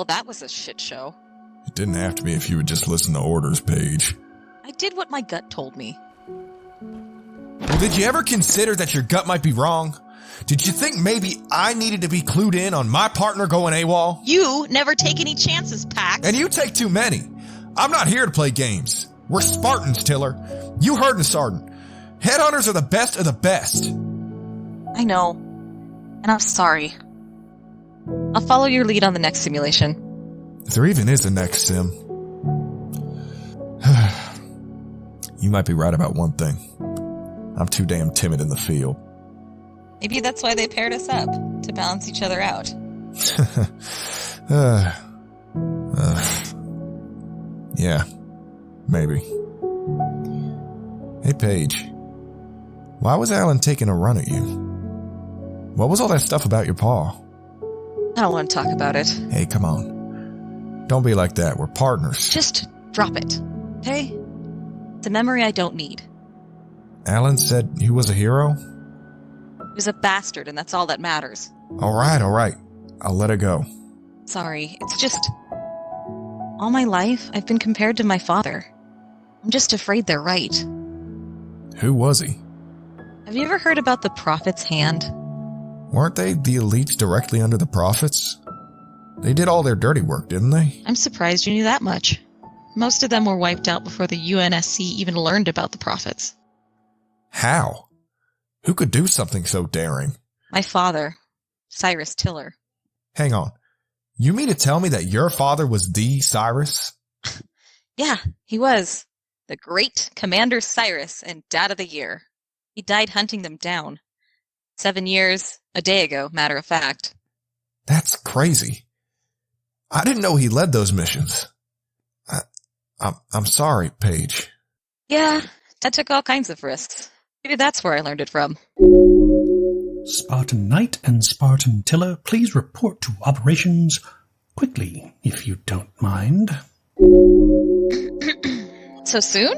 Well, that was a shit show. It didn't have to be if you would just listen to orders, Paige. I did what my gut told me. Well, did you ever consider that your gut might be wrong? Did you think maybe I needed to be clued in on my partner going AWOL? You never take any chances, Pax. And you take too many. I'm not here to play games. We're Spartans, Tiller. You heard the Sergeant. Headhunters are the best of the best. I know. And I'm sorry. I'll follow your lead on the next simulation. If there even is a next sim. You might be right about one thing. I'm too damn timid in the field. Maybe that's why they paired us up, to balance each other out. Yeah, maybe. Hey, Paige. Why was Alan taking a run at you? What was all that stuff about your paw? I don't want to talk about it. Hey, come on. Don't be like that. We're partners. Just drop it, okay? It's a memory I don't need. Alan said he was a hero? He was a bastard, and that's all that matters. All right. I'll let it go. Sorry, it's just... all my life, I've been compared to my father. I'm just afraid they're right. Who was he? Have you ever heard about the Prophet's Hand? Weren't they the elites directly under the Prophets? They did all their dirty work, didn't they? I'm surprised you knew that much. Most of them were wiped out before the UNSC even learned about the Prophets. How? Who could do something so daring? My father, Cyrus Tiller. Hang on. You mean to tell me that your father was the Cyrus? Yeah, he was. The great Commander Cyrus and Dad of the Year. He died hunting them down. 7 years, a day ago, matter of fact. That's crazy. I didn't know he led those missions. I'm sorry, Paige. Yeah, Dad took all kinds of risks. Maybe that's where I learned it from. Spartan Knight and Spartan Tiller, please report to operations quickly, if you don't mind. So soon?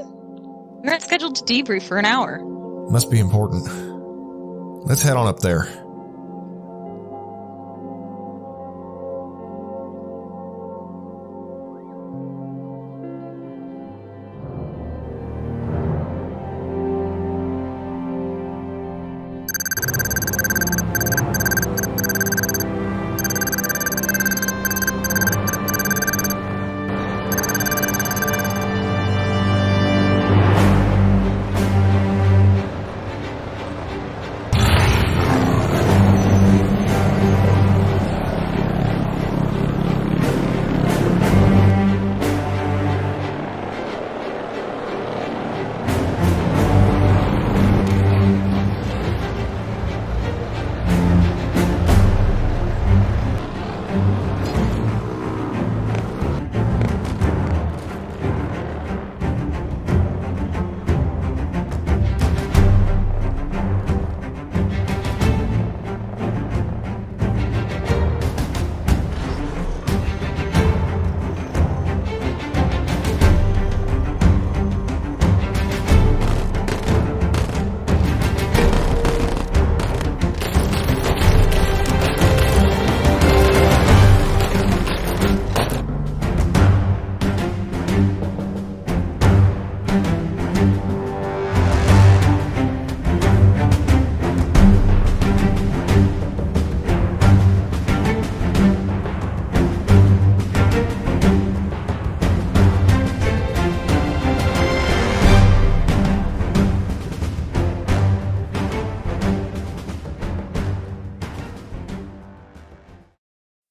We aren't scheduled to debrief for an hour. Must be important. Let's head on up there.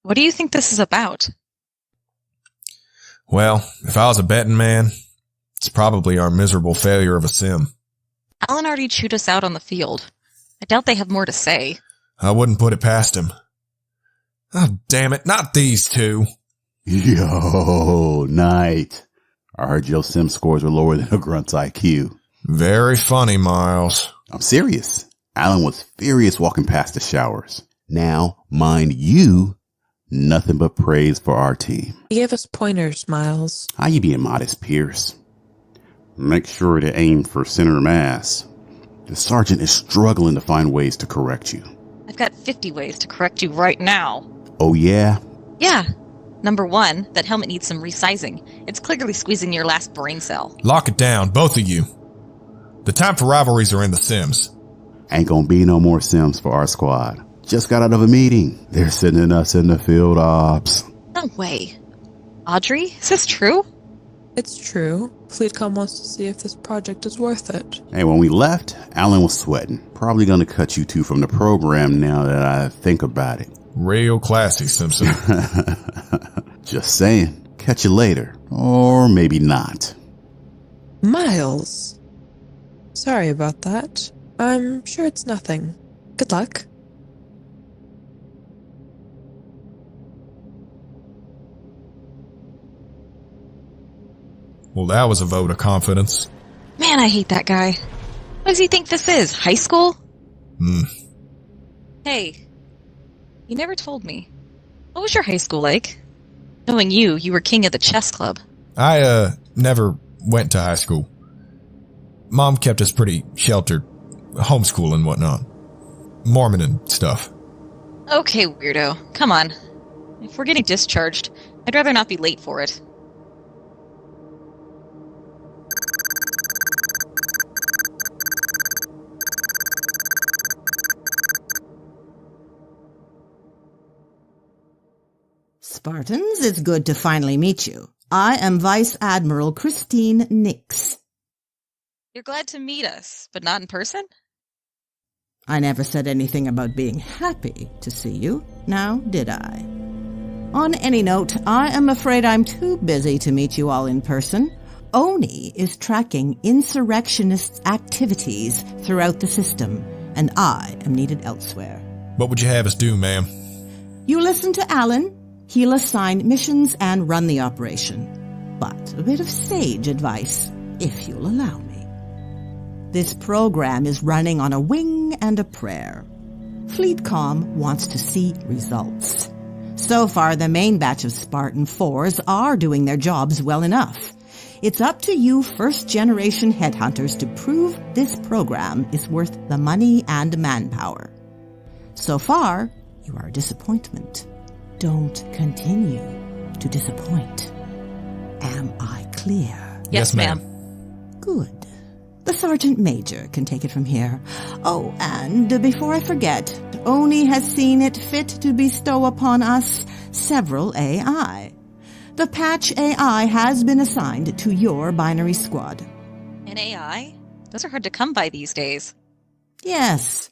What do you think this is about? Well, if I was a betting man, it's probably our miserable failure of a sim. Alan already chewed us out on the field. I doubt they have more to say. I wouldn't put it past him. Oh, damn it, not these two. Yo, Knight. I heard your sim scores were lower than a grunt's IQ. Very funny, Miles. I'm serious. Alan was furious walking past the showers. Now, mind you, nothing but praise for our team. He gave us pointers, Miles. How you being modest, Pierce? Make sure to aim for center mass. The sergeant is struggling to find ways to correct you. I've got 50 ways to correct you right now. Oh, yeah? Yeah. Number 1, that helmet needs some resizing. It's clearly squeezing your last brain cell. Lock it down, both of you. The time for rivalries are in the Sims. Ain't gonna be no more Sims for our squad. Just got out of a meeting. They're sending us in the field ops. No way. Audrey, is this true? It's true. FleetCom wants to see if this project is worth it. Hey, when we left, Alan was sweating. Probably gonna cut you two from the program now that I think about it. Real classy, Simpson. Just saying. Catch you later. Or maybe not. Miles. Sorry about that. I'm sure it's nothing. Good luck. Well, that was a vote of confidence. Man, I hate that guy. What does he think this is? High school? Hey, you never told me. What was your high school like? Knowing you were king of the chess club. I, never went to high school. Mom kept us pretty sheltered. Homeschool and whatnot. Mormon and stuff. Okay, weirdo. Come on. If we're getting discharged, I'd rather not be late for it. Spartans, it's good to finally meet you. I am Vice Admiral Christine Nix. You're glad to meet us, but not in person? I never said anything about being happy to see you, now did I? On any note, I am afraid I'm too busy to meet you all in person. ONI is tracking insurrectionist activities throughout the system, and I am needed elsewhere. What would you have us do, ma'am? You listen to Alan. He'll assign missions and run the operation. But a bit of sage advice, if you'll allow me. This program is running on a wing and a prayer. FleetCom wants to see results. So far, the main batch of Spartan 4s are doing their jobs well enough. It's up to you first-generation headhunters to prove this program is worth the money and manpower. So far, you are a disappointment. Don't continue to disappoint. Am I clear? Yes, ma'am. Good. The Sergeant Major can take it from here. Oh, and before I forget, ONI has seen it fit to bestow upon us several AI. The Patch AI has been assigned to your binary squad. An AI? Those are hard to come by these days. Yes.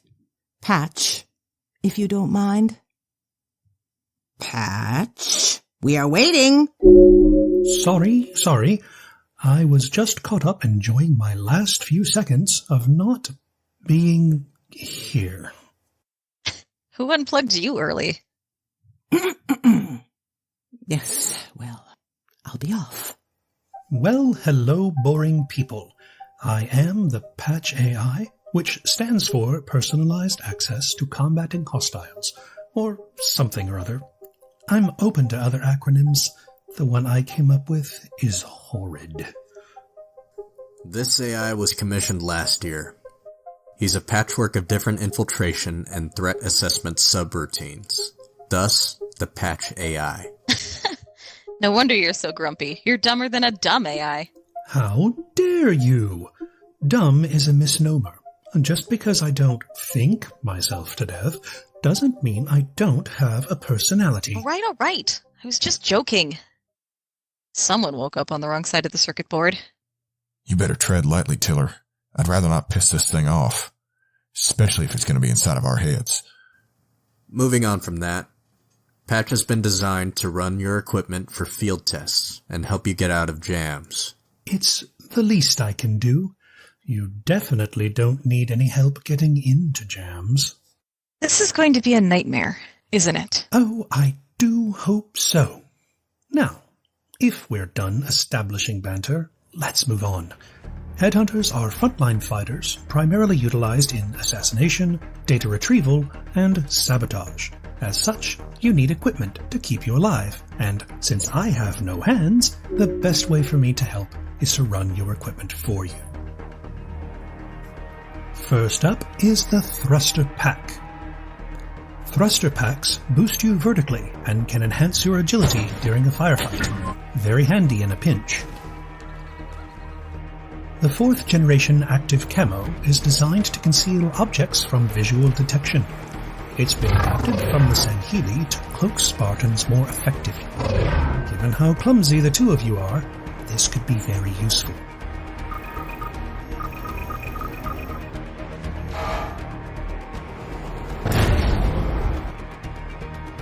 Patch, if you don't mind. Patch, we are waiting. Sorry. I was just caught up enjoying my last few seconds of not being here. Who unplugged you early? Yes, well, I'll be off. Well, hello, boring people. I am the Patch AI, which stands for Personalized Access to Combating Hostiles, or something or other. I'm open to other acronyms. The one I came up with is horrid. This AI was commissioned last year. He's a patchwork of different infiltration and threat assessment subroutines. Thus, the Patch AI. No wonder you're so grumpy. You're dumber than a dumb AI. How dare you? Dumb is a misnomer. And just because I don't think myself to death doesn't mean I don't have a personality. All right. I was just joking. Someone woke up on the wrong side of the circuit board. You better tread lightly, Tiller. I'd rather not piss this thing off. Especially if it's going to be inside of our heads. Moving on from that, Patch has been designed to run your equipment for field tests and help you get out of jams. It's the least I can do. You definitely don't need any help getting into jams. This is going to be a nightmare, isn't it? Oh, I do hope so. Now, if we're done establishing banter, let's move on. Headhunters are frontline fighters, primarily utilized in assassination, data retrieval, and sabotage. As such, you need equipment to keep you alive, and since I have no hands, the best way for me to help is to run your equipment for you. First up is the Thruster Pack. Thruster packs boost you vertically and can enhance your agility during a firefight. Very handy in a pinch. The 4th generation active camo is designed to conceal objects from visual detection. It's been adapted from the Sanhili to cloak Spartans more effectively. Given how clumsy the two of you are, this could be very useful.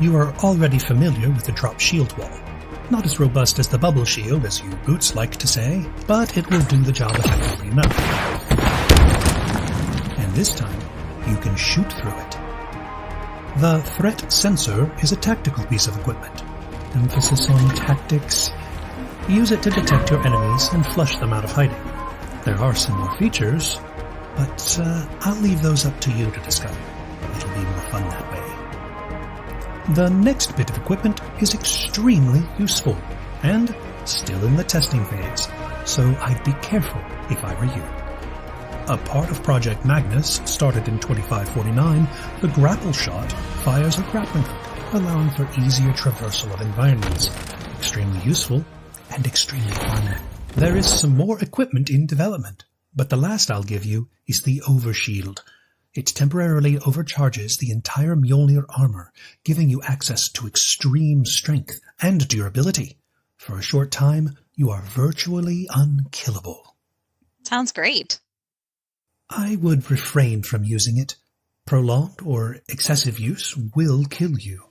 You are already familiar with the drop shield wall. Not as robust as the bubble shield, as you boots like to say, but it will do the job effectively enough. And this time, you can shoot through it. The threat sensor is a tactical piece of equipment. Emphasis on tactics. Use it to detect your enemies and flush them out of hiding. There are some more features, but I'll leave those up to you to discover. It'll be more fun that way. The next bit of equipment is extremely useful, and still in the testing phase, so I'd be careful if I were you. A part of Project Magnus, started in 2549, the grapple shot fires a grappling hook, allowing for easier traversal of environments. Extremely useful, and extremely fun. There is some more equipment in development, but the last I'll give you is the Overshield. It temporarily overcharges the entire Mjolnir armor, giving you access to extreme strength and durability. For a short time, you are virtually unkillable. Sounds great. I would refrain from using it. Prolonged or excessive use will kill you.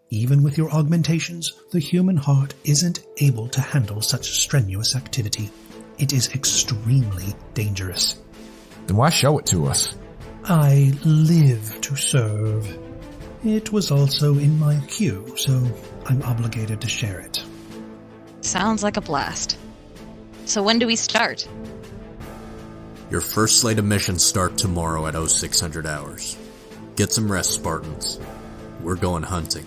Even with your augmentations, the human heart isn't able to handle such strenuous activity. It is extremely dangerous. Then why show it to us? I live to serve. It was also in my queue, so I'm obligated to share it. Sounds like a blast. So when do we start? Your first slate of missions start tomorrow at 0600 hours. Get some rest, Spartans. We're going hunting.